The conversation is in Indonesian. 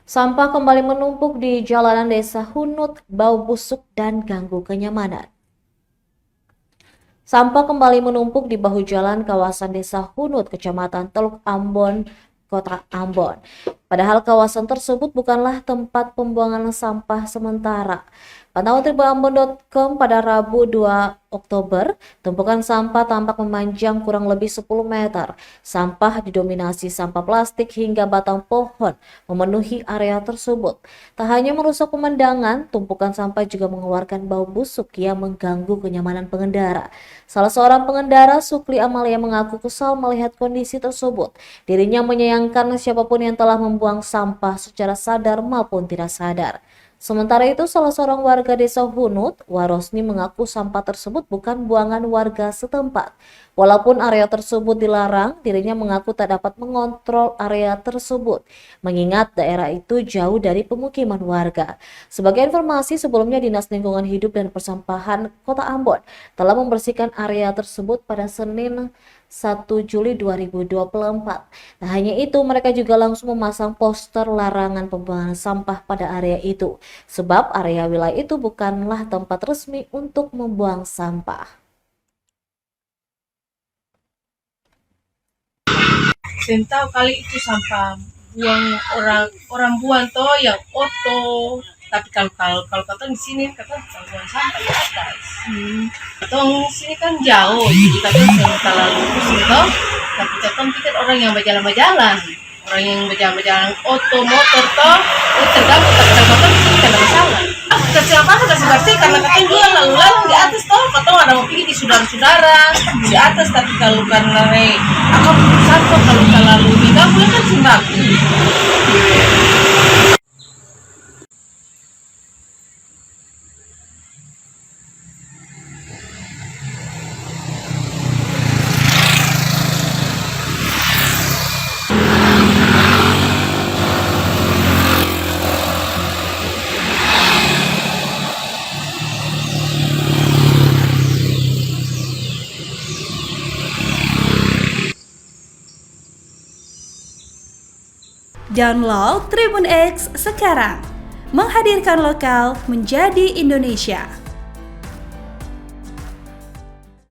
Sampah kembali menumpuk di jalanan desa Hunut, bau busuk dan ganggu kenyamanan. Sampah kembali menumpuk di bahu jalan kawasan desa Hunut, Kecamatan Teluk Ambon, Kota Ambon. Padahal kawasan tersebut bukanlah tempat pembuangan sampah sementara. Pantauan tribunambon.com pada Rabu 2 Oktober, tumpukan sampah tampak memanjang kurang lebih 10 meter. Sampah didominasi sampah plastik hingga batang pohon memenuhi area tersebut. Tak hanya merusak pemandangan, tumpukan sampah juga mengeluarkan bau busuk yang mengganggu kenyamanan pengendara. Salah seorang pengendara, Sukli Amalia, mengaku kesal melihat kondisi tersebut. Dirinya menyayangkan siapapun yang telah membuang sampah secara sadar maupun tidak sadar. Sementara itu, salah seorang warga desa Hunut, Warosni, mengaku sampah tersebut bukan buangan warga setempat. Walaupun area tersebut dilarang, dirinya mengaku tak dapat mengontrol area tersebut, mengingat daerah itu jauh dari pemukiman warga. Sebagai informasi, sebelumnya Dinas Lingkungan Hidup dan Persampahan Kota Ambon telah membersihkan area tersebut pada Senin 1 Juli 2024. Nah, hanya itu, mereka juga langsung memasang poster larangan pembuangan sampah pada area itu, sebab area wilayah itu bukanlah tempat resmi untuk membuang sampah. Saya tahu kali itu sampah buang orang buang toh yang oto, tapi kalau kata di sini kata buang sampah di atas. Katong sini kan jauh, jadi katong sering terlalu pusing toh. Tapi katong pikir orang yang berjalan-jalan, orang yang berjalan-jalan oto motor toh, itu terganggu. Tapi kalau katong di sini kan ada masalah. Kecil apa kasih bersih karena katong juga lalu-lalu di atas toh, katong ada mau pergi di saudara-saudara di atas. Tapi kalau karena aku satu kalau terlalu diganggu kan sembah. Download Tribun X sekarang, menghadirkan lokal menjadi Indonesia.